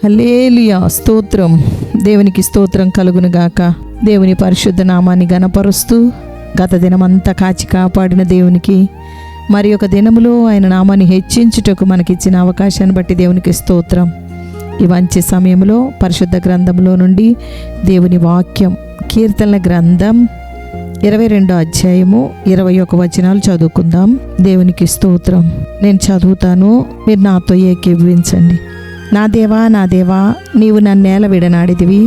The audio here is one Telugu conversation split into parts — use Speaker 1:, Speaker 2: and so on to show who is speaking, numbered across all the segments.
Speaker 1: హల్లెలూయా, స్తోత్రం. దేవునికి స్తోత్రం కలుగునుగాక. దేవుని పరిశుద్ధ నామాన్ని గణపరుస్తూ గత దినమంతా కాచి కాపాడిన దేవునికి మరి ఒక దినములో ఆయన నామాన్ని హెచ్చించుటకు మనకిచ్చిన అవకాశాన్ని బట్టి దేవునికి స్తోత్రం. ఈ మంచి సమయంలో పరిశుద్ధ గ్రంథంలో నుండి దేవుని వాక్యం కీర్తనల గ్రంథం 22వ అధ్యాయము 21 వచనాలు చదువుకుందాం. దేవునికి స్తోత్రం. నేను చదువుతాను, మీరు నాతో ఏకీభవించండి. నా దేవా, నా దేవా, నీవు నన్నేల విడనాడిదివి.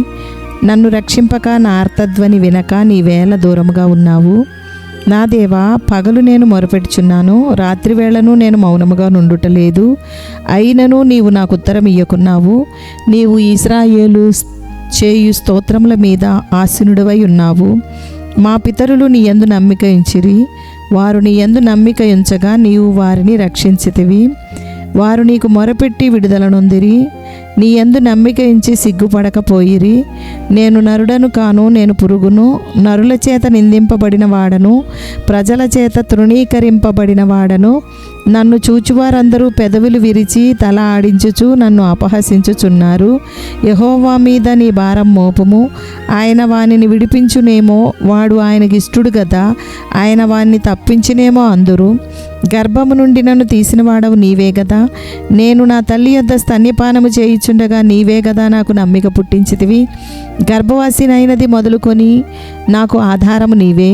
Speaker 1: నన్ను రక్షింపక నా ఆర్తధ్వని వినక నీవేళ దూరముగా ఉన్నావు. నా దేవా, పగలు నేను మొరపెట్టుచున్నాను, రాత్రివేళను నేను మౌనముగా నుండుటలేదు. అయినను నీవు నాకు ఉత్తరం ఇయ్యకున్నావు. నీవు ఇశ్రాయేలు చేయు స్తోత్రముల మీద ఆసీనుడవై ఉన్నావు. మా పితరులు నీ యందు నమ్మిక ఉంచిరి. వారు నీ యందు నమ్మిక ఉంచగా నీవు వారిని రక్షించితివి. వారు నీకు మొరపెట్టి విడుదల నొందిరి. నీ యందు నమ్మిక ఉంచి సిగ్గుపడకపోయిరి. నేను నరుడను కాను, నేను పురుగును, నరుల చేత నిందింపబడిన వాడను, ప్రజల చేత తృణీకరింపబడిన వాడను. నన్ను చూచువారందరూ పెదవులు విరిచి తల ఆడించుచు నన్ను అపహసించుచున్నారు. యెహోవా మీద నీ భారం మోపుము, ఆయన వానిని విడిపించునేమో. వాడు ఆయనకి ఇష్టడు గదా, ఆయన వాణ్ణి తప్పించునేమో అందురు. గర్భము నుండి నన్ను తీసిన వాడవు నీవే గదా. నేను నా తల్లి యొద్ద స్తన్యపానము చేయుచుండగా నీవే గదా నాకు నమ్మిక పుట్టించితివి. గర్భవాసినైనది మొదలుకొని నాకు ఆధారము నీవే.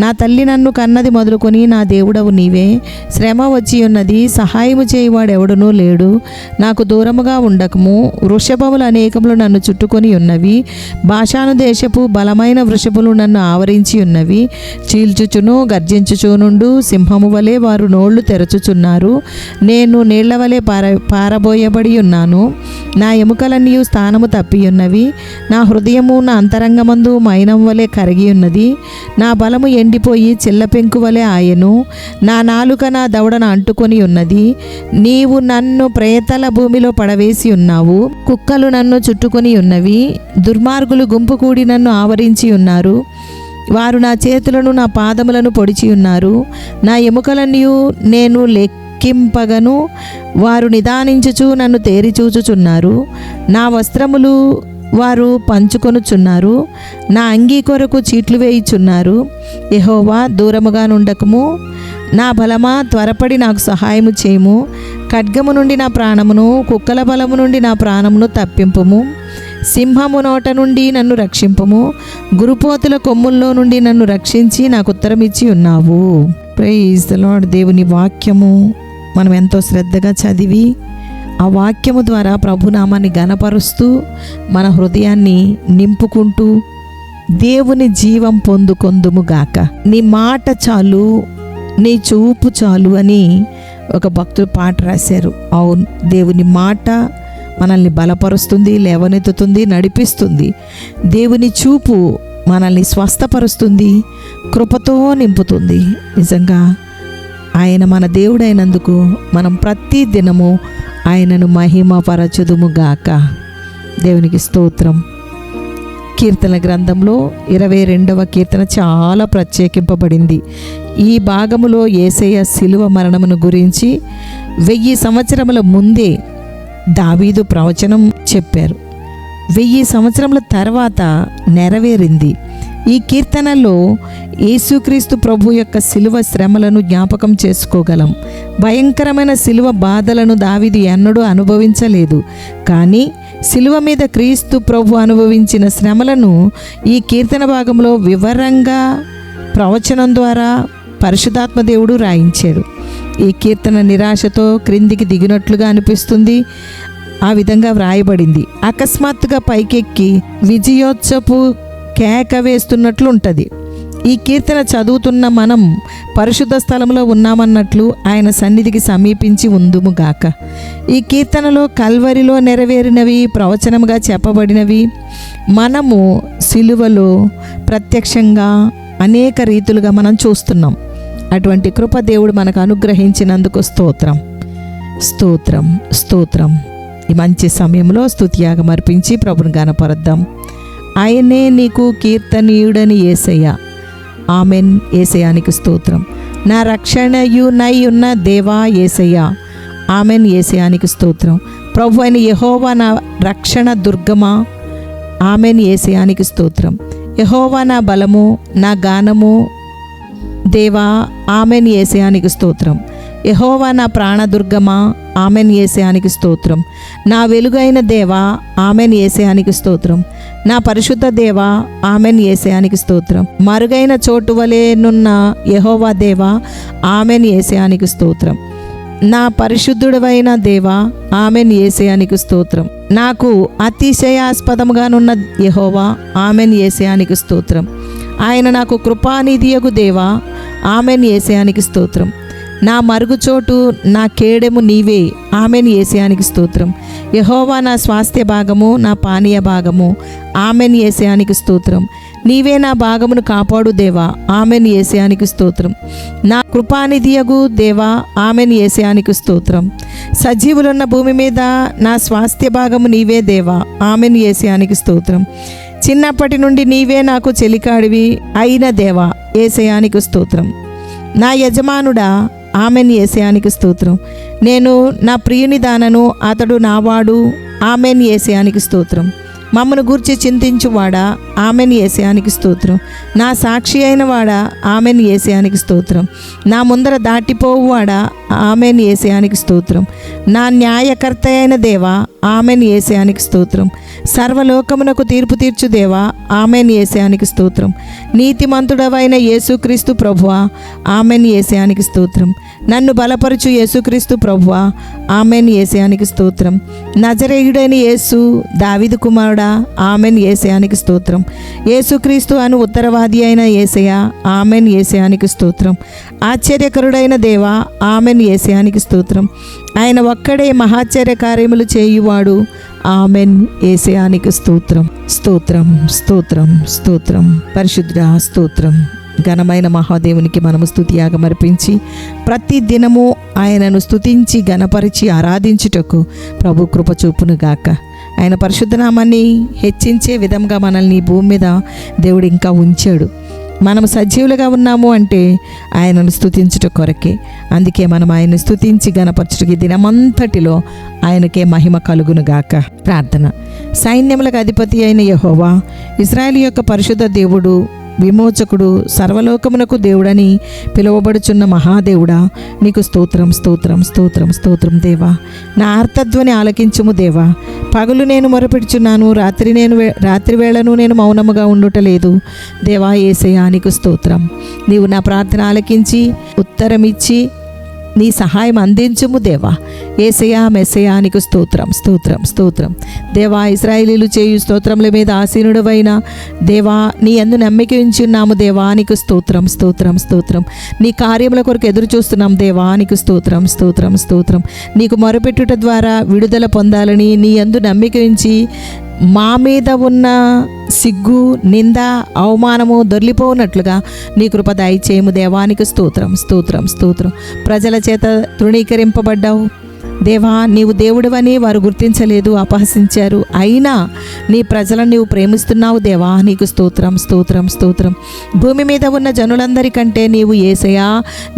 Speaker 1: నా తల్లి నన్ను కన్నది మొదలుకొని నా దేవుడవు నీవే. శ్రమ వచ్చి ఉన్నది, సహాయము చేయువాడెవడునూ లేడు. నాకు దూరముగా ఉండకము. వృషభములు అనేకములు నన్ను చుట్టుకొని ఉన్నవి. బాషాను దేశపు బలమైన వృషభములు నన్ను ఆవరించి ఉన్నవి. చీల్చుచును గర్జించుచునుండు సింహము వలె వారు నోళ్లు తెరచుచున్నారు. నేను నీళ్ల వలె పారబోయబడి ఉన్నాను. నా ఎముకలన్నీ స్థానము తప్పి ఉన్నవి. నా హృదయము నా అంతరంగమందు మైనం వలె కరిగి ఉన్నది. నా బలము ఎండిపోయి చిల్లపెంకు వలె ఆయను. నా నాలుక నా దవడను అంటుకొని ఉన్నది. నీవు నన్ను ప్రేతల భూమిలో పడవేసి ఉన్నావు. కుక్కలు నన్ను చుట్టుకొని ఉన్నవి. దుర్మార్గులు గుంపు కూడి నన్ను ఆవరించి ఉన్నారు. వారు నా చేతులను నా పాదములను పొడిచి ఉన్నారు. నా ఎముకలన్నీ నేను లెక్కింపగను. వారు నిదానించుచు నన్ను తేరి చూచుచున్నారు. నా వస్త్రములు వారు పంచుకొనుచున్నారు. నా అంగీ కొరకు చీట్లు వేయుచున్నారు. యెహోవా, దూరముగా నుండకము. నా బలమా, త్వరపడి నాకు సహాయము చేయుము. ఖడ్గము నుండి నా ప్రాణమును, కుక్కల బలము నుండి నా ప్రాణమును తప్పింపుము. సింహము నోట నుండి నన్ను రక్షింపుము. గురుపోతుల కొమ్ముల్లో నుండి నన్ను రక్షించి నాకు ఉత్తరం ఇచ్చి ఉన్నావు. Praise the Lord. దేవుని వాక్యము మనం ఎంతో శ్రద్ధగా చదివి ఆ వాక్యము ద్వారా ప్రభునామాన్ని ఘనపరుస్తూ మన హృదయాన్ని నింపుకుంటూ దేవుని జీవం పొందుకొందుముగాక. నీ మాట చాలు, నీ చూపు చాలు అని ఒక భక్తుడు పాట రాశారు. అవును, దేవుని మాట మనల్ని బలపరుస్తుంది, లేవనెత్తుతుంది, నడిపిస్తుంది. దేవుని చూపు మనల్ని స్వస్థపరుస్తుంది, కృపతో నింపుతుంది. నిజంగా ఆయన మన దేవుడైనందుకు మనం ప్రతి దినము ఆయనను మహిమపరచుదుముగాక. దేవునికి స్తోత్రం. కీర్తన గ్రంథంలో 22వ కీర్తన చాలా ప్రత్యేకింపబడింది. ఈ భాగములో యేసయ్య శిలువ మరణమును గురించి 1000 సంవత్సరముల ముందే దావీదు ప్రవచనం చెప్పారు. 1000 సంవత్సరముల తర్వాత నెరవేరింది. ఈ కీర్తనలో యేసుక్రీస్తు ప్రభు యొక్క శిలువ శ్రమలను జ్ఞాపకం చేసుకోగలం. భయంకరమైన శిలువ బాధలను దావీదు ఎన్నడూ అనుభవించలేదు. కానీ శిలువ మీద క్రీస్తు ప్రభు అనుభవించిన శ్రమలను ఈ కీర్తన భాగంలో వివరంగా ప్రవచనం ద్వారా పరిశుద్ధాత్మ దేవుడు రాయించాడు. ఈ కీర్తన నిరాశతో క్రిందికి దిగినట్లుగా అనిపిస్తుంది. ఆ విధంగా వ్రాయబడింది. అకస్మాత్తుగా పైకెక్కి విజయోత్సపు కేక వేస్తున్నట్లు ఉంటుంది. ఈ కీర్తన చదువుతున్న మనం పరిశుద్ధ స్థలంలో ఉన్నామన్నట్లు ఆయన సన్నిధికి సమీపించి ఉందుముగాక. ఈ కీర్తనలో కల్వరిలో నెరవేరినవి, ప్రవచనముగా చెప్పబడినవి మనము సిలువలో ప్రత్యక్షంగా అనేక రీతులుగా మనం చూస్తున్నాం. అటువంటి కృప దేవుడు మనకు అనుగ్రహించినందుకు స్తోత్రం, స్తోత్రం, స్తోత్రం. ఈ మంచి సమయంలో స్తుతియాగం అర్పించి ప్రభుని గణపరుద్దాం. ఆయనే నీకు కీర్తనీయుడని యేసయ్య. ఆమెన్. యేసయ్యానికి స్తోత్రం. నా రక్షణయు నై ఉన్న దేవా యేసయ్య. ఆమెన్. యేసయ్యానికి స్తోత్రం. ప్రభు అయిన యెహోవా నా రక్షణ దుర్గమా, ఆమెన్ యేసయానికి స్తోత్రం. యెహోవా నా బలము, నా గానము, దేవా ఆమెన్ యేసయానికి స్తోత్రం. యెహోవా నా ప్రాణదుర్గమా, ఆమెన్ యేసయానికి స్తోత్రం. నా వెలుగైన దేవా, ఆమెన్ యేసయానికి స్తోత్రం. నా పరిశుద్ధ దేవా, ఆమెన్ యేసయానికి స్తోత్రం. మరుగైన చోటు వలెనున్న యెహోవా దేవా, ఆమెన్ యేసయానికి స్తోత్రం. నా పరిశుద్ధుడవైన దేవా, ఆమెన్ యేసయానికి స్తోత్రం. నాకు అతిశయాస్పదముగానున్న యెహోవా, ఆమెన్ యేసయానికి స్తోత్రం. ఆయన నాకు కృపానిధియగు దేవా, ఆమెన్ యేసయానికి స్తోత్రం. నా మరుగుచోటు, నా కేడెము నీవే, ఆమెన్ యేసయానికి స్తోత్రం. యెహోవా నా స్వాస్థ్య భాగము, నా పానీయ భాగము, ఆమెన్ యేసయానికి స్తోత్రం. నీవే నా భాగమును కాపాడు దేవా, ఆమెన్ యేసయానికి స్తోత్రం. నా కృపానిధియగు దేవా, ఆమెన్ యేసయానికి స్తోత్రం. సజీవులున్న భూమి మీద నా స్వాస్థ్య భాగము నీవే దేవా, ఆమెన్ యేసయానికి స్తోత్రం. చిన్నప్పటి నుండి నీవే నాకు చెలికాడివి అయిన దేవా, యేసయానికి స్తోత్రం. నా యజమానుడా, ఆమెన్ యేసయానికి స్తోత్రం. నేను నా ప్రియుని దానను, అతడు నావాడు, ఆమెన్ యేసయానికి స్తోత్రం. మమ్మను గూర్చి చింతించువాడా, ఆమెన్ యేసయానికి స్తోత్రం. నా సాక్షి అయిన వాడా, ఆమెన్ యేసయానికి స్తోత్రం. నా ముందర దాటిపోవువాడా, ఆమెన్ యేసయానికి స్తోత్రం. నా న్యాయకర్త అయిన దేవా, ఆమెన్ యేసయానికి స్తోత్రం. సర్వలోకమునకు తీర్పు తీర్చు దేవా, ఆమెన్ యేసయానికి స్తోత్రం. నీతిమంతుడవైన యేసుక్రీస్తు ప్రభువా, ఆమెన్ యేసయానికి స్తోత్రం. నన్ను బలపరచు యేసుక్రీస్తు ప్రభువా, ఆమెన్ యేసయానికి స్తోత్రం. నజరేయుడైన యేసు, దావీదు కుమారుడా, ఆమెన్ యేసయానికి స్తోత్రం. యేసుక్రీస్తు అను ఉత్తరవాది అయిన యేసయ్య, ఆమెన్ యేసయానికి స్తోత్రం. ఆశ్చర్యకరుడైన దేవా, ఆమెన్ యేసయానికి స్తోత్రం. ఆయన ఒక్కడే మహాశ్చర్య కార్యములు చేయువాడు, ఆమెన్ యేసయానికి స్తోత్రం. స్తోత్రం, స్తోత్రం, స్తోత్రం. పరిశుద్ధ స్తోత్రం. ఘనమైన మహాదేవునికి మనము స్తుతియాగం అర్పించి ప్రతి దినము ఆయనను స్తుతించి గణపరిచి ఆరాధించుటకు ప్రభు కృప చూపును గాక. ఆయన పరిశుద్ధ నామాన్ని హెచ్చించే విధంగా మనల్ని ఈ భూమి మీద దేవుడు ఇంకా ఉంచాడు. మనం సజీవులుగా ఉన్నాము అంటే ఆయనను స్తుతించుట కొరకే. అందుకే మనం ఆయన్ని స్తుతించి గణపరచుటకి దినమంతటిలో ఆయనకే మహిమ కలుగును గాక. ప్రార్థన. సైన్యములకు అధిపతి అయిన యెహోవా, ఇశ్రాయేలు యొక్క పరిశుద్ధ దేవుడు, విమోచకుడు, సర్వలోకమునకు దేవుడని పిలువబడుచున్న మహాదేవుడా, నీకు స్తోత్రం, స్తోత్రం, స్తోత్రం, స్తోత్రం దేవా. నా ఆర్తధ్వని ఆలకించుము దేవా. పగలు నేను మొరపెడుచున్నాను, రాత్రి వేళను నేను మౌనముగా ఉండుటలేదు దేవా. యేసయ్యా, నీకు స్తోత్రం. నీవు నా ప్రార్థన ఆలకించి ఉత్తరమిచ్చి నీ సహాయం అందించుము దేవా. యేసయ్యా, మెస్సయ్యా, నీకు స్తోత్రం, స్తోత్రం, స్తోత్రం దేవా. ఇశ్రాయేలీలు చేయు స్తోత్రముల మీద ఆసీనుడవైన దేవా, నీ యందు నమ్మిక ఉంచున్నాము దేవా. నీకు స్తోత్రం, స్తోత్రం, స్తోత్రం. నీ కార్యముల కొరకు ఎదురు చూస్తున్నాం దేవా. నీకు స్తోత్రం, స్తోత్రం, స్తోత్రం. నీకు మొరపెట్టుట ద్వారా విడుదల పొందాలని నీ యందు నమ్మిక ఉంచి మా మీద ఉన్న సిగ్గు, నింద, అవమానము దొర్లిపోనట్లుగా నీ కృప దయచేయము దేవా. నీకు స్తోత్రం, స్తోత్రం, స్తోత్రం. ప్రజల చేత తృణీకరింపబడ్డావు దేవా. నీవు దేవుడివని వారు గుర్తించలేదు, అపహసించారు. అయినా నీ ప్రజలను నీవు ప్రేమిస్తున్నావు దేవా. నీకు స్తోత్రం, స్తోత్రం, స్తోత్రం. భూమి మీద ఉన్న జనులందరికంటే నీవు యేసయ్యా,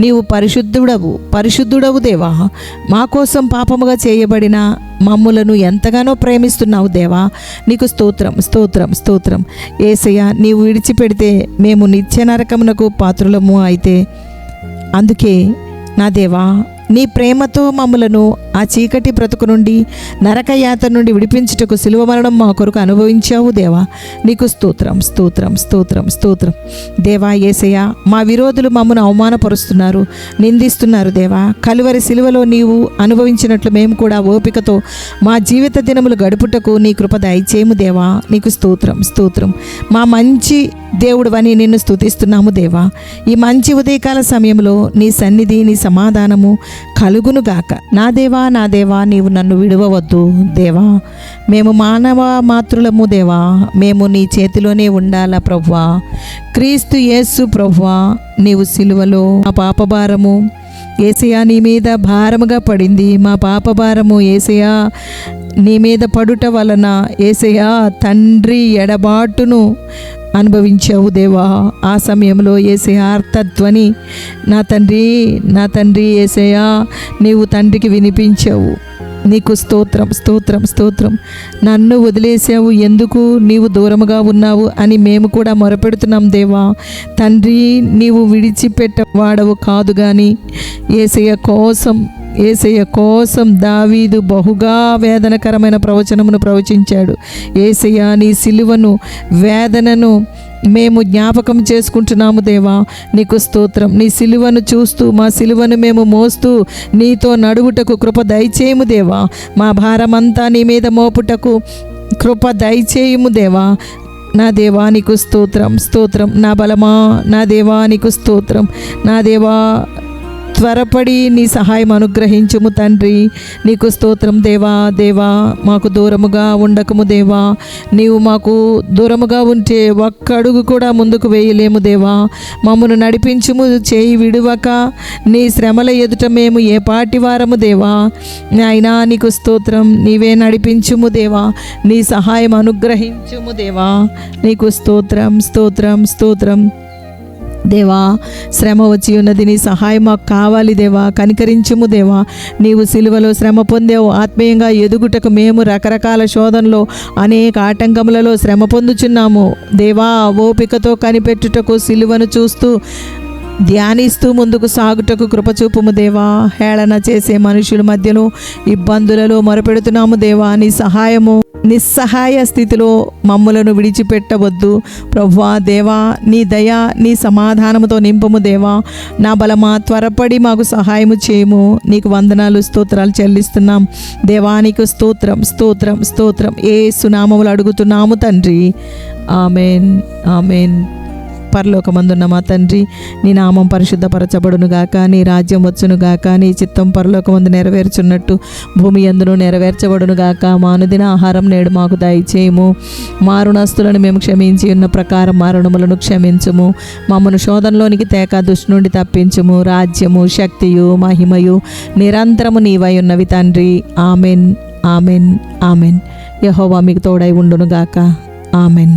Speaker 1: నీవు పరిశుద్ధుడవు దేవా. మా కోసం పాపముగా చేయబడిన మమ్ములను ఎంతగానో ప్రేమిస్తున్నావు దేవా. నీకు స్తోత్రం, స్తోత్రం, స్తోత్రం. యేసయ్యా, నీవు విడిచిపెడితే మేము నిత్య నరకమునకు పాత్రులము అయితే అందుకే నా దేవా, నీ ప్రేమతో మమ్ములను ఆ చీకటి బ్రతుకు నుండి, నరకయాత నుండి విడిపించుటకు శిలువ మరణం మా కొరకు అనుభవించావు దేవా. నీకు స్తోత్రం, స్తోత్రం, స్తోత్రం, స్తోత్రం దేవా. యేసయ్యా, మా విరోధులు మమ్మను అవమానపరుస్తున్నారు, నిందిస్తున్నారు దేవా. కలువరి శిలువలో నీవు అనుభవించినట్లు మేము కూడా ఓపికతో మా జీవిత దినములు గడుపుటకు నీ కృప దయచేయము దేవా. నీకు స్తోత్రం, స్తోత్రం. మా మంచి దేవుడువని నిన్ను స్తుతిస్తున్నాము దేవా. ఈ మంచి ఉదయకాల సమయంలో నీ సన్నిధి, నీ సమాధానము కలుగునుగాక. నా దేవా, నీవు నన్ను విడవవద్దు దేవా. మేము మానవ మాతృలము దేవా. మేము నీ చేతిలోనే ఉండాలా ప్రభువా. క్రీస్తు యేసు ప్రభువా, నీవు సిలువలో మా పాపభారము యేసయ్యా నీ మీద భారముగా పడింది. మా పాపభారము యేసయ్యా నీ మీద పడుట వలన యేసయ్యా తండ్రి ఎడబాటును అనుభవించావు దేవా. ఆ సమయంలో యేసయ్యా ఆర్తధ్వని, నా తండ్రి యేసయ్యా నీవు తండ్రికి వినిపించావు. నీకు స్తోత్రం, స్తోత్రం, స్తోత్రం. నన్ను వదిలేసావు, ఎందుకు నీవు దూరముగా ఉన్నావు అని మేము కూడా మొరపెడుతున్నాం దేవా. తండ్రి, నీవు విడిచిపెట్టవాడవు కాదు, కానీ యేసయ్య కోసం దావీదు బహుగా వేదనకరమైన ప్రవచనమును ప్రవచించాడు. యేసయ్య, నీ సిలువను, వేదనను మేము జ్ఞాపకం చేసుకుంటున్నాము దేవా. నీకు స్తోత్రం. నీ సిలువను చూస్తూ, మా సిలువను మేము మోస్తూ నీతో నడువుటకు కృప దయచేయము దేవా. మా భారమంతా నీ మీద మోపుటకు కృప దయచేయము దేవా. నా దేవా నీకు స్తోత్రం, స్తోత్రం. నా బలమా, నా దేవా నీకు స్తోత్రం. నా దేవా, త్వరపడి నీ సహాయం అనుగ్రహించుము తండ్రి. నీకు స్తోత్రం దేవా. దేవా, మాకు దూరముగా ఉండకము దేవా. నీవు మాకు దూరముగా ఉంటే ఒక్క అడుగు కూడా ముందుకు వేయలేము దేవా. మమ్మను నడిపించుము, చేయి విడువక. నీ శ్రమల ఎదుట మేము ఏ పాటి వారము దేవా. అయినా నీకు స్తోత్రం. నీవే నడిపించుము దేవా. నీ సహాయం అనుగ్రహించుము దేవా. నీకు స్తోత్రం, స్తోత్రం, స్తోత్రం. దేవా, శ్రమ వచ్చి ఉన్నది, నీ సహాయం మాకు కావాలి దేవా. కనికరించుము దేవా. నీవు సిలువలో శ్రమ పొందావు. ఆత్మీయంగా ఎదుగుటకు మేము రకరకాల శోధనలో, అనేక ఆటంకములలో శ్రమ పొందుచున్నాము దేవా. ఓపికతో కనిపెట్టుటకు, సిలువను చూస్తూ ధ్యానిస్తూ ముందుకు సాగుటకు కృపచూపుము దేవా. హేళన చేసే మనుషుల మధ్యలో, ఇబ్బందులలో మొరపెడుతున్నాము దేవా. నీ సహాయము, నిస్సహాయ స్థితిలో మమ్ములను విడిచిపెట్టవద్దు ప్రభువా. దేవా, నీ దయ, నీ సమాధానముతో నింపము దేవా. నా బలమా, త్వరపడి మాకు సహాయము చేయము. నీకు వందనాలు, స్తోత్రాలు చెల్లిస్తున్నాం దేవా. నీకు స్తోత్రం, స్తోత్రం, స్తోత్రం. యేసు నామములో అడుగుతున్నాము తండ్రి. Amen, amen. పరలోకమందున్న మా తండ్రి, నీ నామం పరిశుద్ధపరచబడునుగాక. నీ రాజ్యం వచ్చునుగాక. నీ చిత్తం పరలోకమందు నెరవేర్చున్నట్టు భూమి యందును నెరవేర్చబడునుగాక. మా అనుదిన ఆహారం నేడు మాకు దయచేయము. మా రుణస్తులను మేము క్షమించి ఉన్న ప్రకారం మా రుణములను క్షమించుము. మమ్మను శోధనలోనికి తేక దుష్టు నుండి తప్పించుము. రాజ్యము, శక్తియు, మహిమయు నిరంతరము నీవై ఉన్నవి తండ్రి. Amen, amen, amen. యెహోవా మీకు తోడై ఉండునుగాక. ఆమెన్.